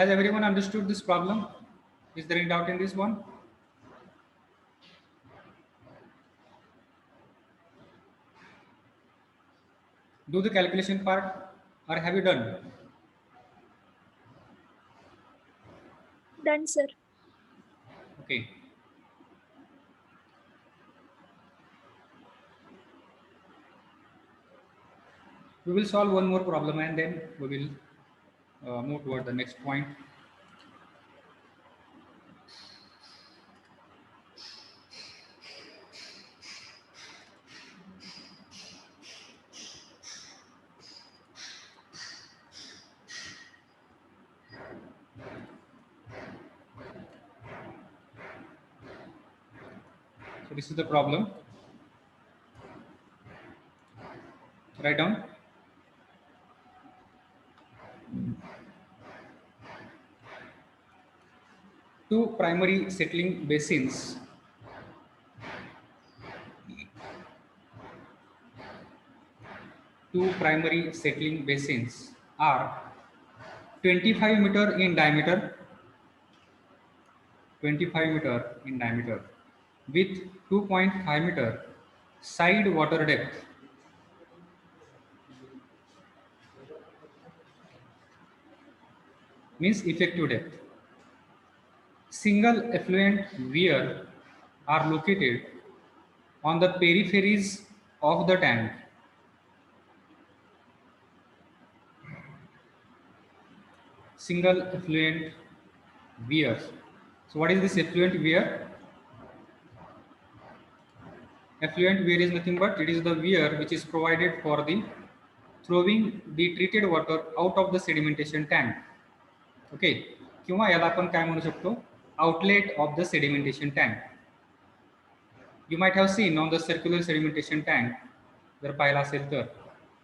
Has everyone understood this problem? Is there any doubt in this one? Do the calculation part, or have you done? Done, sir. Okay. We will solve one more problem and then we will move toward the next point. So this is the problem. Write down. Two primary settling basins are 25-meter in diameter, 25-meter in diameter, with 2.5-meter side water depth. Means effective depth. Single effluent weir are located on the peripheries of the tank. Single effluent weirs. So what is this effluent weir? Effluent weir is nothing but it is the weir which is provided for the throwing the treated water out of the sedimentation tank. Okay, किंवा याला आपण काय म्हणू शकतो, outlet of the sedimentation tank. You might have seen on the circular sedimentation tank, जर पाहिला असेल तर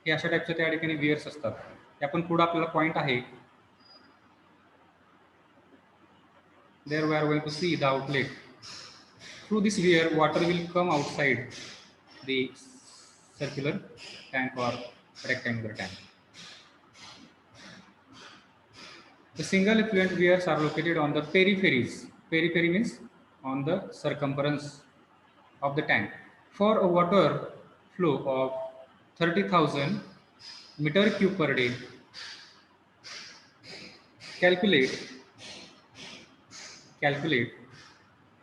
हे अशा टाईपचे त्या ठिकाणी वियर्स असतात. ते आपण पुढे आपल्याला पॉइंट आहे, there we are going to see the outlet. Through this weir, water will come outside the circular tank or rectangular tank. The single effluent weirs are located on the peripheries. Periphery means on the circumference of the tank. For a water flow of 30,000 meter cube per day, calculate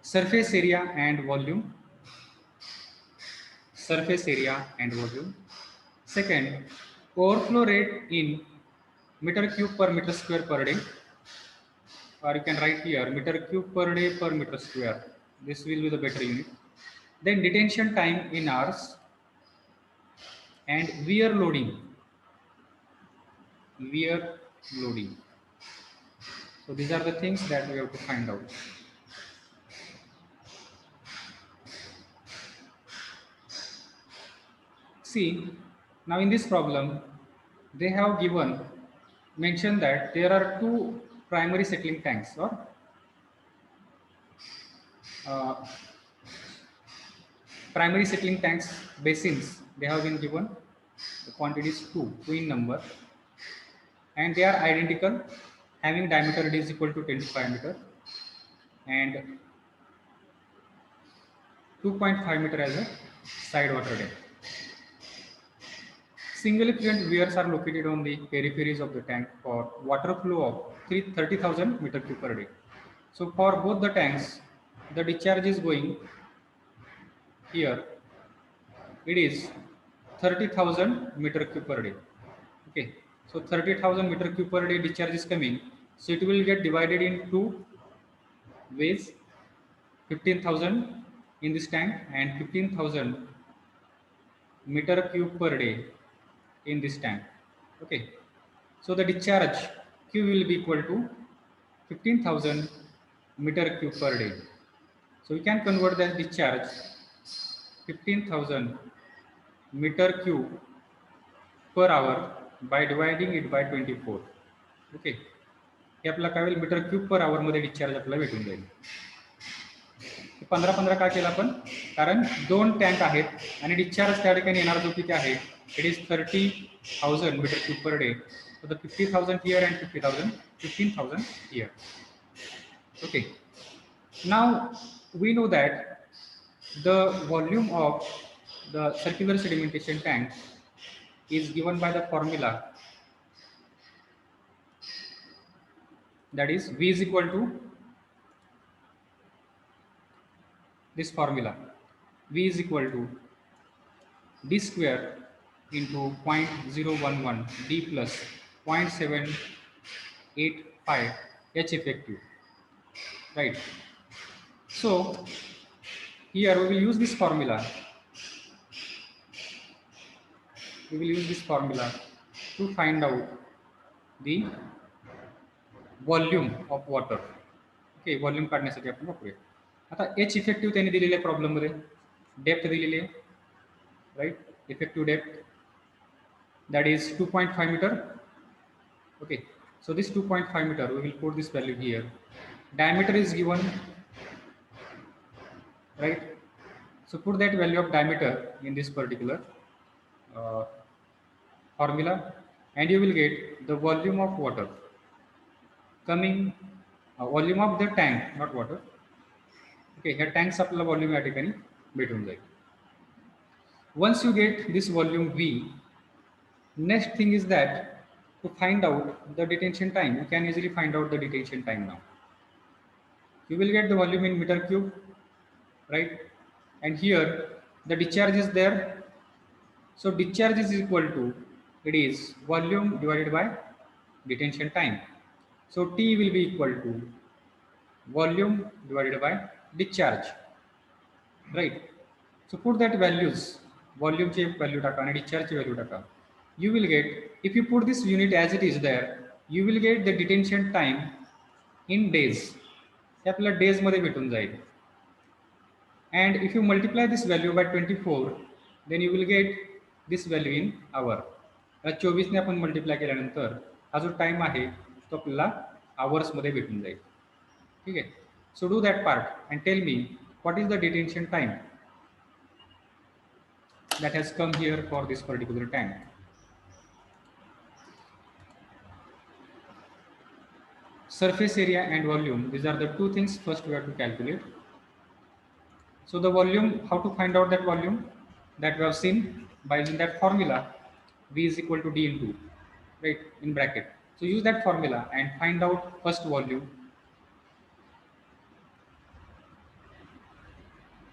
surface area and volume. Surface area and volume. Second, overflow rate in meter cube per meter square per day, or you can write here meter cube per day per meter square. This will be the better unit. Then detention time in hours and weir loading. So these are the things that we have to find out. See, now in this problem they have mentioned that there are two primary settling tanks, or primary settling tanks basins. They have been given the quantities two in number, and they are identical, having diameter is equal to 25 meter and 2.5 meter as a side water depth. Single effluent weirs are located on the peripheries of the tank for water flow of 30,000 meter cube per day. So for both the tanks, the discharge is going here. It is 30,000 meter cube per day. Okay, so 30,000 meter cube per day discharge is coming. So it will get divided in two ways: 15,000 in this tank and 15,000 meter cube per day in this tank. Okay, so the discharge Q will be equal to 15,000 meter cube per day. So we can convert the discharge 15,000 meter cube per hour by dividing it by 24. Okay, हे आपल्याला काय होईल, metre cube per hour मध्ये discharge आपल्याला भेटून जाईल. 15-15 का केला आपण, कारण दोन टँक आहेत आणि डिस्चार्ज त्या ठिकाणी येणार जो किती आहे, it is 30,000 metre cube per day So the 50,000 here and 50,000, 15,000 here. Okay. Now we know that the volume of the circular sedimentation tank is given by the formula, that is V is equal to this formula. V is equal to d square into 0.011 d plus 0.785 h effective, right? So here we will use this formula. We will use this formula to find out the volume of water. Okay, volume काढण्यासाठी आपण वापरूया. आता H effective त्यांनी दिलेल्या problem मध्ये depth दिलेली आहे, right? Effective depth that is 2.5 meter. Okay, so this 2.5 meter, we will put this value here. Diameter is given, right? So put that value of diameter in this particular uh, formula, and you will get the volume of water coming, volume of the tank, not water. Okay, here tanks आपल्याला volume या ठिकाणी भेटून जाईल. Once you get this volume V, next thing is that to find out the detention time, you can easily find out the detention time now. You will get the volume in meter cube, right? And here the discharge is there. So discharge is equal to, it is volume divided by detention time. So T will be equal to volume divided by discharge, right? So put that values, volume value taka and discharge value taka. You will get, if you put this unit as it is there, you will get the detention time in days. हे आपल्याला days मध्ये भेटून जाईल. And if you multiply this value by 24, then you will get this value in hour. 24 ने आपण multiply केल्यानंतर हा जो time आहे तो आपल्याला आवर्स मध्ये भेटून जाईल. ठीक आहे. So do that part and tell me what is the detention time that has come here for this particular tank. Surface area and volume, these are the two things first we have to calculate. So the volume, how to find out that volume, that we have seen by using that formula, V is equal to D into, right, in bracket. So use that formula and find out first volume.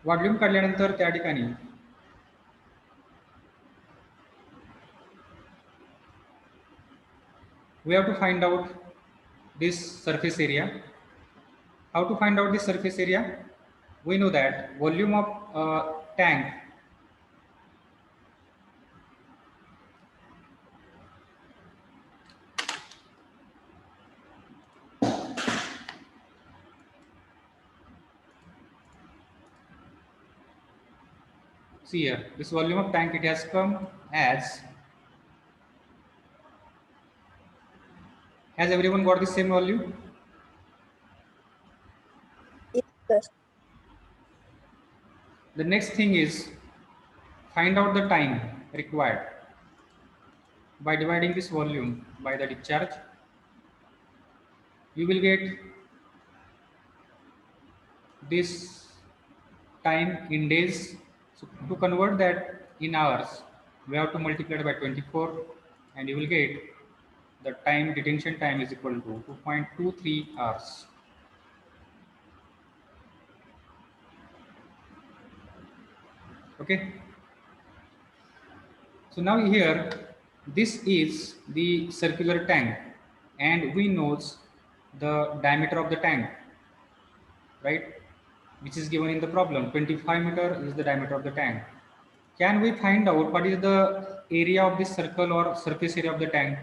Volume काढल्यानंतर त्या ठिकाणी we have to find out this surface area. How to find out this surface area? We know that volume of tank see here, this volume of tank, it has come as has everyone got the same volume? Yes. The next thing is find out the time required by dividing this volume by the discharge. You will get this time in days. So to convert that in hours, we have to multiply it by 24, and you will get the time, detention time is equal to 2.23 hours. Okay. So now here, this is the circular tank, and we knows the diameter of the tank, right, which is given in the problem. 25 meter is the diameter of the tank. Can we find out what is the area of this circle or surface area of the tank?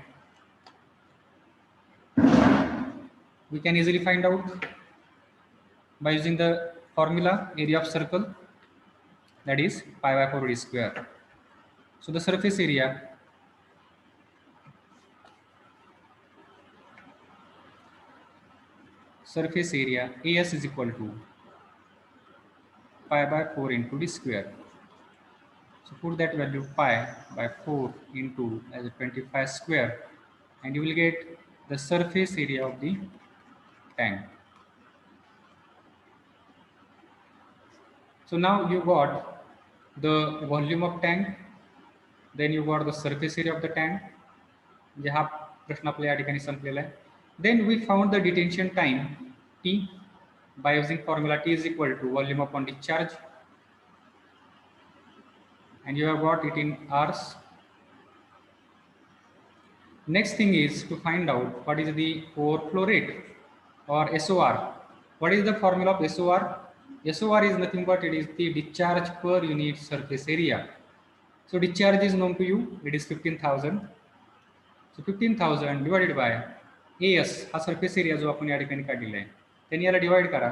We can easily find out by using the formula area of circle, that is pi by 4 d square. So the surface area AS is equal to pi by 4 into d square. So put that value pi by 4 into as a 25 square. and you will get the surface area of the tank. So now you got the volume of tank, then you got the surface area of the tank. जे हा प्रश्न आपल्या या ठिकाणी संपलेला आहे. Then we found the detention time T by using formula T is equal to volume upon discharge, and you have got it in hours. Next thing is to find out what is the overflow rate or SOR. What is the formula of SOR? SOR is nothing but it is the discharge per unit surface area. So discharge is known to you, it is 15,000. So 15,000 divided by AS हा surface area जो आपण या ठिकाणी काढलेला आहे त्यांनी याला divide करा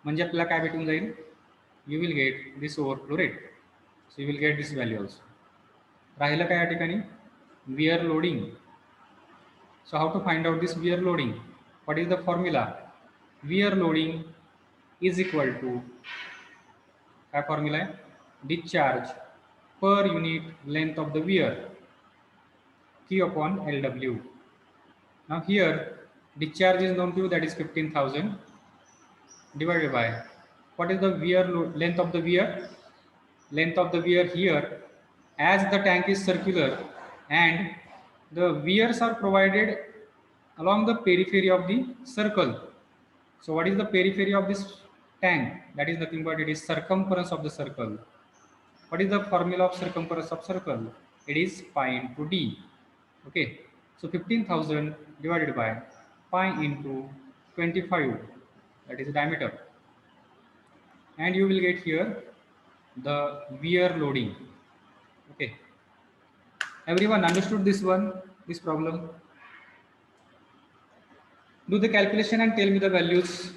म्हणजे आपल्याला काय भेटून जाईल. You will get this overflow rate. So you will get this value also. राहिलं काय या ठिकाणी where loading. So how to find out this wear loading? What is the formula? Wear loading is equal to क्या formula है? Discharge per unit length of the wear Q upon LW. Now here discharge is known to you, that is 15,000 divided by what is the wear length of the wear? Length of the wear here, as the tank is circular and the weirs are provided along the periphery of the circle. So what is the periphery of this tank? That is nothing but it is circumference of the circle. What is the formula of circumference of circle? It is pi into d. Okay, so 15,000 divided by pi into 25, that is diameter, and you will get here the wear loading. Okay, everyone understood this one, this problem? Do the calculation and tell me the values.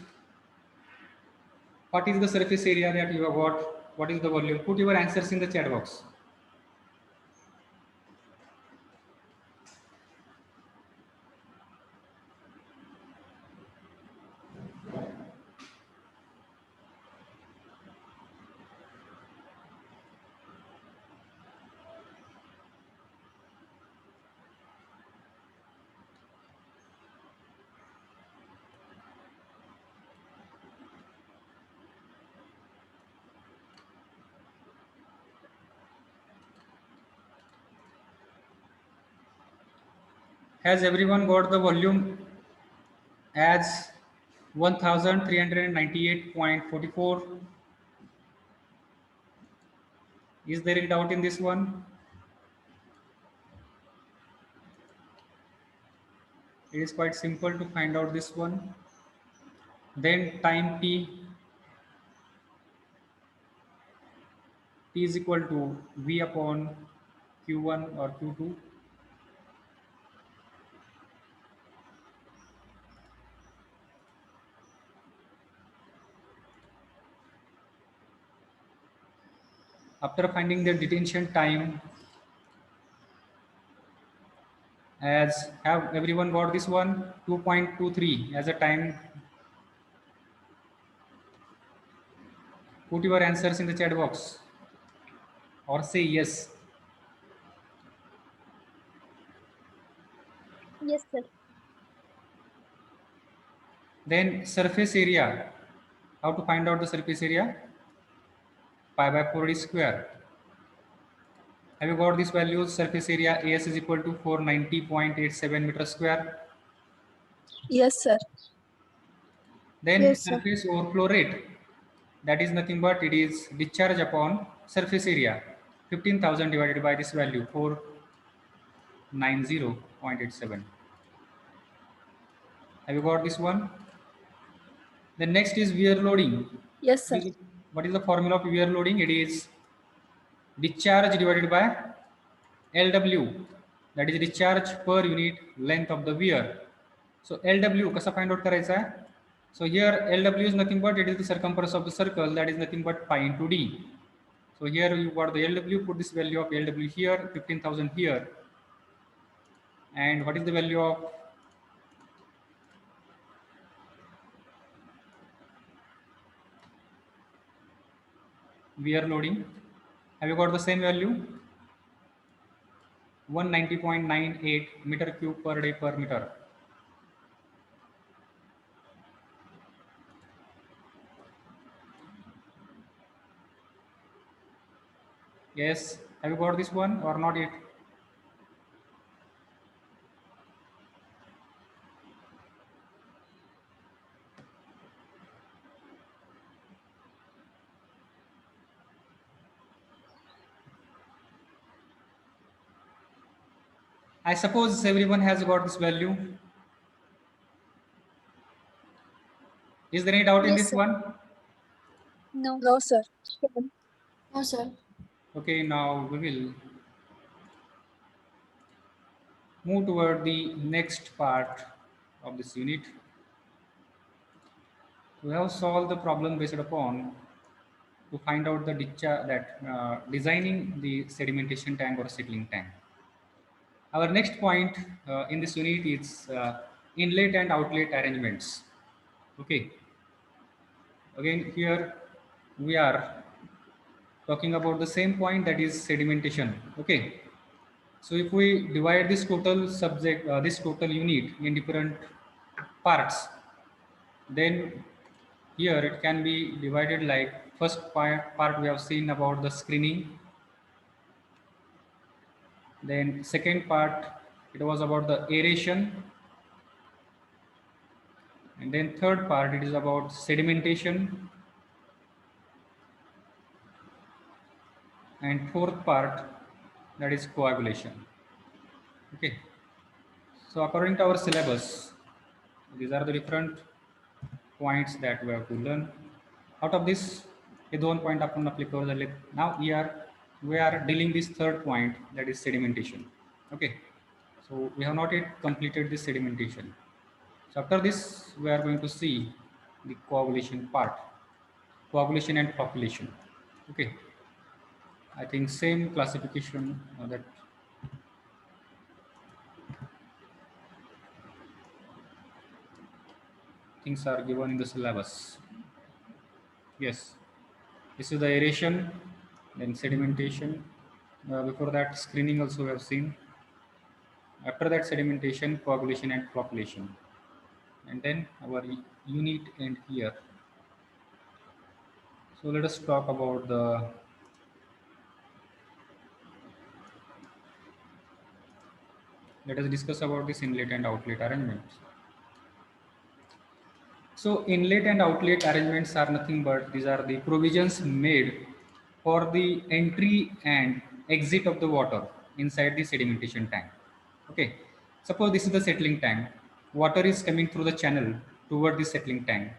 What is the surface area that you have got? What is the volume? Put your answers in the chat box. Has everyone got the volume as 1398.44? Is there any doubt in this one? It is quite simple to find out this one. Then time T is equal to V upon Q1 or Q2. After finding the detention time, as have everyone got this one, 2.23 as a time. Put your answers in the chat box or say yes. Yes, sir. Then surface area. How to find out the surface area? Pi by 4d square. Have you got these values? Surface area AS is equal to 490.87 meters square. Yes, sir. Then Yes, sir. surface overflow rate. That is nothing but it is discharge upon surface area. 15,000 divided by this value 490.87. Have you got this one? The next is wear loading. Yes, sir. What is the formula of wear loading? It is discharge divided by LW, that is discharge per unit length of the wear. So LW कसा find out करायचा आहे? So here LW is nothing but it is the circumference of the circle, that is nothing but pi into d. So here you got the LW, put this value of LW here, 15,000 here, and what is the value of wear loading? Have you got the same value? 190.98 meter cube per day per meter. Yes, have you got this one or not yet? I suppose everyone has got this value. Is there any doubt in Yes, this sir. one? No, sir. No, sir. Okay, now we will move toward the next part of this unit. We have solved the problem based upon to find out the designing the sedimentation tank or settling tank. Our next point in this unit is inlet and outlet arrangements. Okay, again here we are talking about the same point, that is sedimentation. Okay, so if we divide this total subject, this total unit in different parts, then here it can be divided like first part we have seen about the screening, then second part it was about the aeration, and then third part it is about sedimentation, and fourth part that is coagulation. Okay, so according to our syllabus, these are the different points that we have to learn. Out of this हे दोन point आपण आपले cover झाले. नाव we are dealing this third point, that is sedimentation. Okay, so we have not yet completed this sedimentation. So after this we are going to see the coagulation part, coagulation and flocculation. Okay, I think same classification that things are given in the syllabus. Yes, this is the aeration, then sedimentation. Before that, screening also we have seen. After that, sedimentation, coagulation, and flocculation. And then our unit end here. So let us talk about let us discuss about this inlet and outlet arrangements. So inlet and outlet arrangements are nothing but these are the provisions made for the entry and exit of the water inside the sedimentation tank. Okay, suppose this is the settling tank. Water is coming through the channel toward the settling tank.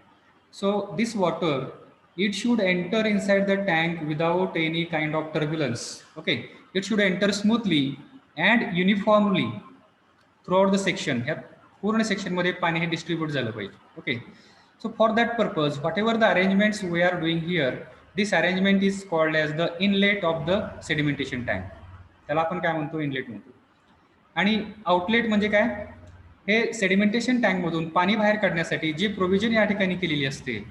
So this water, it should enter inside the tank without any kind of turbulence. Okay, it should enter smoothly and uniformly throughout the section. ह्या पूर्ण section मध्ये पाणी हे distribute झालं पाहिजे. Okay, so for that purpose whatever the arrangements we are doing here, this arrangement is called as the inlet of the sedimentation tank. त्याला आपण काय म्हणतो, इनलेट म्हणतो. आणि आउटलेट म्हणजे काय, हे सेडिमेंटेशन टँकमधून पाणी बाहेर काढण्यासाठी जी प्रोव्हिजन या ठिकाणी केलेली असते,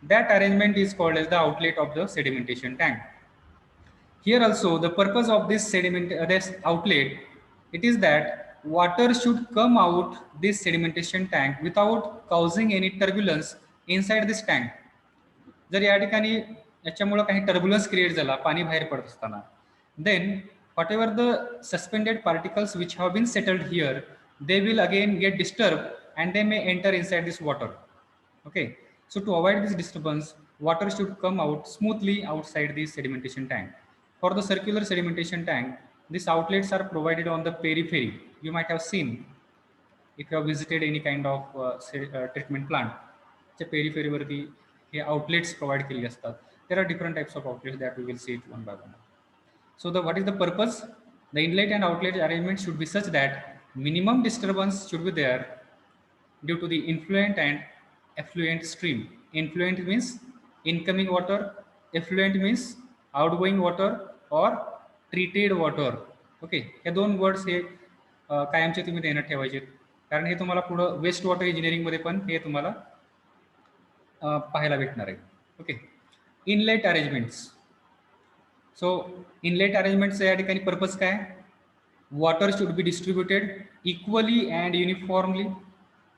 that arrangement is called as the outlet of the sedimentation tank. Here also the purpose of this this outlet, it is that water should come out this sedimentation tank without causing any turbulence inside this tank. जर या ठिकाणी याच्यामुळे काही turbulence create झाला पाणी बाहेर पडत असताना, then whatever the suspended particles which have been settled here, they will again get disturbed and they may enter inside this water. Okay, so to avoid this disturbance, water should come out smoothly outside the sedimentation tank. For the circular sedimentation tank, these outlets are provided on the periphery. You might have seen if you have visited any kind of treatment plant. The periphery वरती हे outlets provide केलेले असतात. There are different types of outlets that we will see it one by one. So what is the purpose? The inlet and outlet arrangement should be such that minimum disturbance should be there due to the influent and effluent stream. Influent means incoming water, effluent means outgoing water or treated water. Okay, हे दोन words हे कायमचे तुम्ही ध्यानात ठेवायचे, कारण हे तुम्हाला पुढं waste water इंजिनिअरिंगमध्ये पण हे तुम्हाला पाहायला भेटणार आहे. Okay, inlet arrangements. So inlet अरेंजमेंटचं या ठिकाणी पर्पज काय, water should be distributed equally and uniformly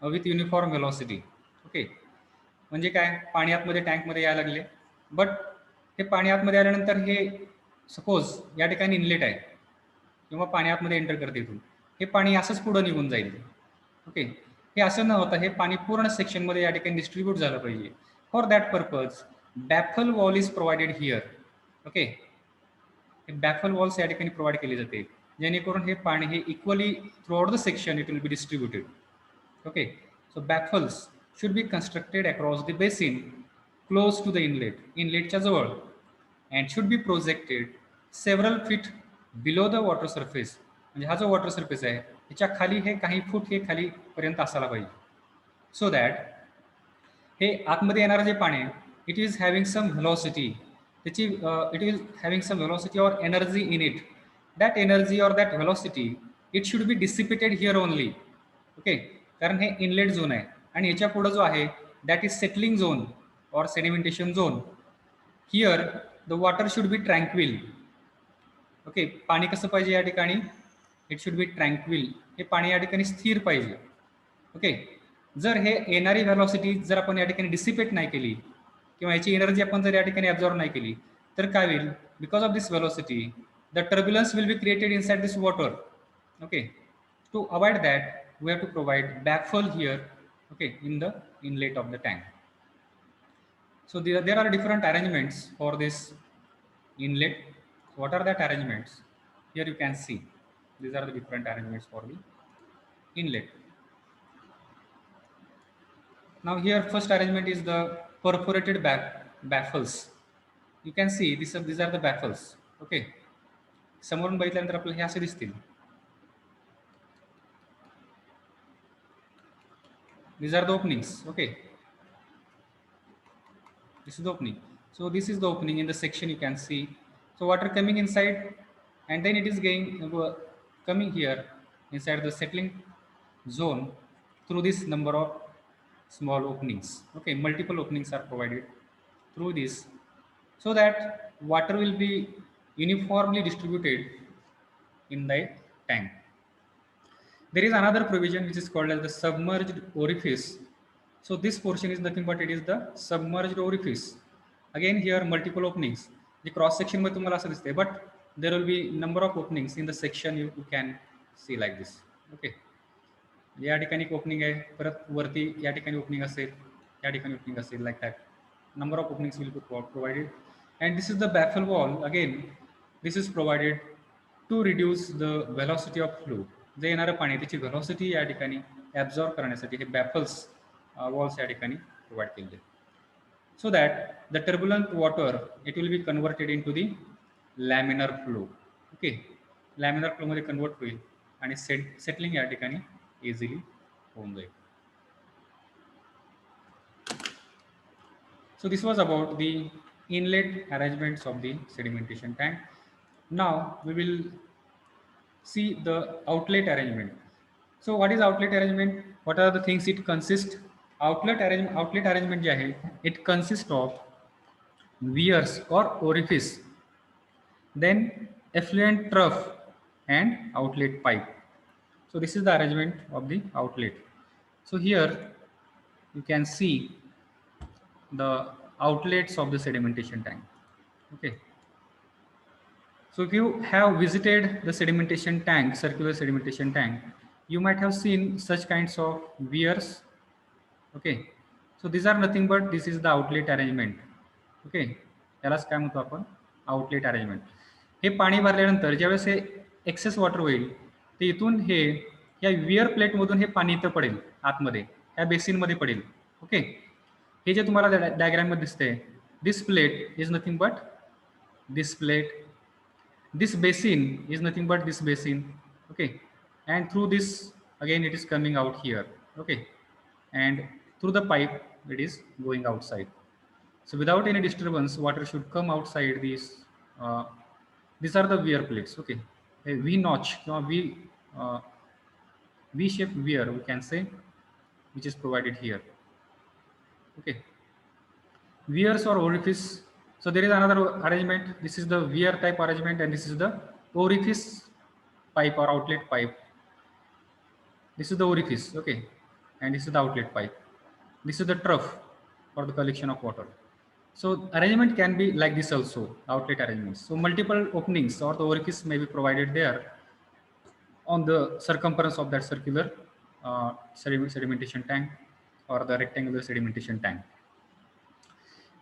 with uniform velocity. Okay, म्हणजे काय, पाणी आतमध्ये टँकमध्ये यायला लागले, बट हे पाणी आतमध्ये आल्यानंतर हे सपोज या ठिकाणी इनलेट आहे किंवा पाणी आतमध्ये एंटर करते इथून, हे पाणी असंच पुढं निघून जाईल. ओके, हे असं न होता हे पाणी पूर्ण सेक्शनमध्ये या ठिकाणी डिस्ट्रीब्यूट झालं पाहिजे. For that purpose baffle wall is provided here. Okay, हे बॅफल वॉल्स या ठिकाणी प्रोव्हाइड केली जाते, जेणेकरून हे पाणी हे equally throughout the section it will be distributed. Okay, so baffles should be constructed across the basin close to the inlet, इनलेटच्या जवळ, and should be projected several feet below the water surface. म्हणजे हा जो water surface आहे त्याच्या खाली हे काही फूट हे खाली पर्यंत असायला पाहिजे, सो दॅट हे आतमध्ये येणारं जे पाणी it is having some velocity, त्याची it is having some velocity or energy in it. That energy or that velocity it should be dissipated here only. Okay, कारण हे इनलेट झोन आहे आणि याच्या पुढं जो आहे that is settling zone or sedimentation zone. Here the water should be tranquil. Okay, पाणी कसं पाहिजे या ठिकाणी, इट शुड बी ट्रँक्विल, हे पाणी या ठिकाणी स्थिर पाहिजे. ओके, जर हे येणारी व्हेलॉसिटी जर आपण या ठिकाणी डिसिपेट नाही केली किंवा याची एनर्जी आपण जर या ठिकाणी ॲब्झॉर्व नाही केली तर काय होईल, because of this velocity the turbulence will be created inside this water. Okay, to avoid that we have to provide backfall here, okay, in the inlet of the tank. So there are different arrangements for this inlet. What are that arrangements? Here you can see these are the different arrangements for the inlet. Now here first arrangement is the perforated baffles. You can see these are the baffles. Okay, समोरून बघितल्यानंतर आपल्याला हे असे दिसतील. These are the openings. Okay, this is the opening. So this is the opening in the section, you can see. So water coming inside and then it is coming here inside the settling zone through this number of small openings. Okay, multiple openings are provided through this so that water will be uniformly distributed in the tank. There is another provision which is called as the submerged orifice. So this portion is nothing but it is the submerged orifice. Again here multiple openings. The cross section मध्ये तुम्हाला असं दिसते, but there will be number of openings in the section. You can see like this. Okay, या ठिकाणी एक opening आहे, परत वरती या ठिकाणी ओपनिंग असेल, या ठिकाणी ओपनिंग असेल, like that. Number of openings will be provided. And this is the baffle wall. Again, this is provided to reduce the velocity of flow. जे येणारं पाणी त्याची व्हेलॉसिटी या ठिकाणी ॲब्झॉर्व करण्यासाठी हे बॅफल्स वॉल्स या ठिकाणी प्रोव्हाइड केले, so that the turbulent water it will be converted into the laminar flow. Okay, laminar फ्लोमध्ये कन्वर्ट होईल आणि सेटलिंग या ठिकाणी इझिली होऊन जाईल. So this was about the inlet arrangements of the sedimentation tank. Now we will see the outlet arrangement. So what is outlet arrangement? What are the things it consists? Outlet arrangement जे आहे it consists of weirs or orifice, then effluent trough and outlet pipe. So this is the arrangement of the outlet. So here you can see the outlets of the sedimentation tank. Okay, so if you have visited the sedimentation tank, circular sedimentation tank, you might have seen such kinds of weirs. Okay, so these are nothing but this is the outlet arrangement. Okay, यालाच काय म्हणतो आपण, outlet arrangement. हे पाणी भरल्यानंतर ज्यावेळेस हे access water होईल ते इथून हे या वियर प्लेटमधून हे पाणी इथं पडेल आतमध्ये, या बेसिनमध्ये पडेल. ओके, हे जे तुम्हाला डायग्राममध्ये दिसतंय, this plate is nothing but this plate, this basin is nothing but this basin. Okay, and through this again it is coming out here. Okay, and through the pipe it is going outside. So without any disturbance water should come outside these. These are the weir plates. Okay, a V notch or V shaped weir we can say, which is provided here. Okay, weirs or orifice. So there is another arrangement. This is the weir type arrangement and this is the orifice pipe or outlet pipe. This is the orifice, okay, and this is the outlet pipe. This is the trough for the collection of water. So arrangement can be like this also, outlet arrangements. So multiple openings or the orifice may be provided there on the circumference of that circular sedimentation tank or the rectangular sedimentation tank.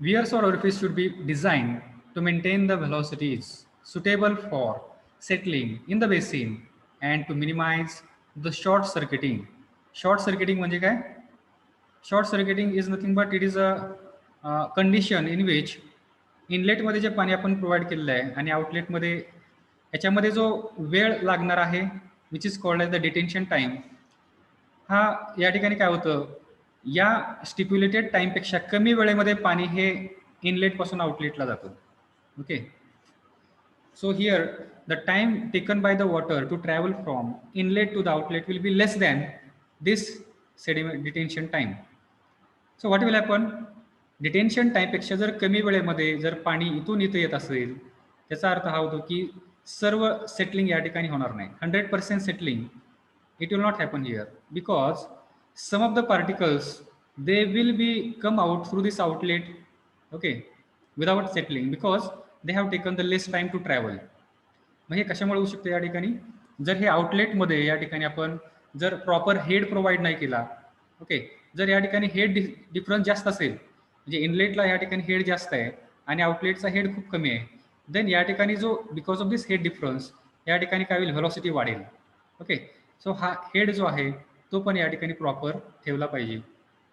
Weirs or orifice should be designed to maintain the velocities suitable for settling in the basin and to minimize the short circuiting. Short circuiting म्हणजे काय? Short circuiting is nothing but it is a condition in which inlet मध्ये जे पाणी आपण provide केलेलं आहे आणि outlet मध्ये याच्यामध्ये जो वेळ लागणार आहे which is called as the detention time, हा या ठिकाणी काय होतं, या स्टिप्युलेटेड टाइमपेक्षा कमी वेळेमध्ये पाणी हे इनलेट पासून आउटलेटला जातं. Okay, so here the time taken by the water to travel from inlet to the outlet will be less than this sediment detention time. So what will happen, detention टाइमपेक्षा जर कमी वेळेमध्ये जर पाणी इथून इथं येत असेल त्याचा अर्थ हा होतो की सर्व सेटलिंग या ठिकाणी होणार नाही. 100% settling it will not happen here because some of the particles they will be come out through this outlet, okay, without settling because they have taken the less time to travel. मग हे कशामुळे होऊ शकते या ठिकाणी, जर हे आउटलेटमध्ये या ठिकाणी आपण जर प्रॉपर हेड प्रोव्हाइड नाही केला, ओके, जर या ठिकाणी हेड डिफरन्स जास्त असेल म्हणजे इनलेटला या ठिकाणी हेड जास्त आहे आणि आउटलेटचा हेड खूप कमी आहे, देन या ठिकाणी जो because of this head difference या ठिकाणी काय होईल, व्हेलॉसिटी वाढेल. ओके, सो हा हेड जो आहे तो पण या ठिकाणी प्रॉपर ठेवला पाहिजे,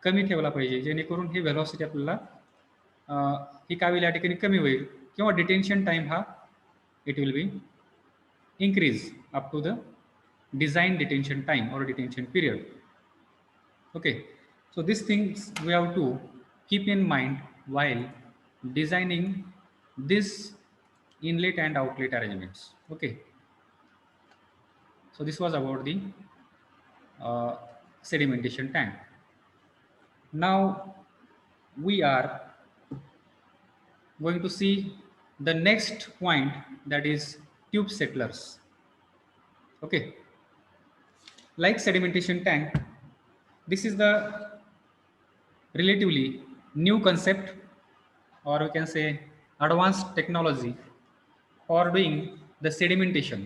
कमी ठेवला पाहिजे, जेणेकरून ही व्हेलॉसिटी आपल्याला ही काय होईल या ठिकाणी कमी होईल किंवा डिटेन्शन टाइम हा it will B increase up to the design detention time or detention period. Okay, so these things we have to keep in mind while designing this inlet and outlet arrangements. Okay, so this was about the sedimentation tank. Now we are going to see the next point, that is tube settlers. Okay, like sedimentation tank, this is the relatively new concept or we can say advanced technology for doing the sedimentation.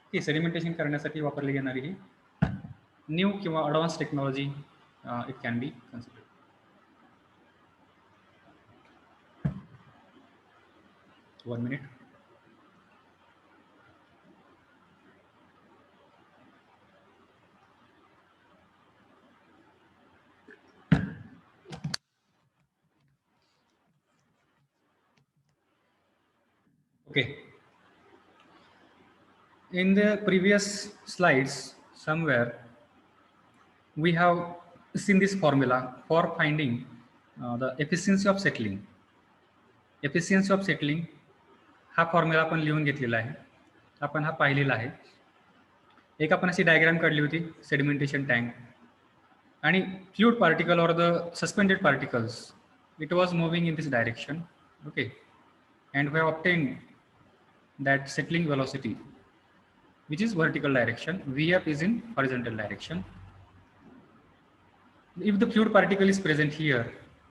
Okay, sedimentation करण्यासाठी वापरली जाणारी ही new किंवा advanced technology it can be considered. One minute. Okay. In the previous slides, somewhere we have seen this formula for finding the efficiency of settling. Efficiency of settling हा formula आपण लिहून घेतलेला आहे, आपण हा पाहिलेला आहे. एक आपण अशी डायग्राम काढली होती सेडिमेंटेशन टँक आणि फ्लूइड पार्टिकल और the suspended particles it was moving in this direction. Okay, and we have obtained that settling velocity which is vertical direction, Vf is in horizontal direction. If the fluid particle is present here,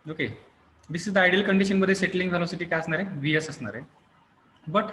okay, this is the ideal condition मध्ये settling velocity काय असणार आहे, Vs असणार आहे. But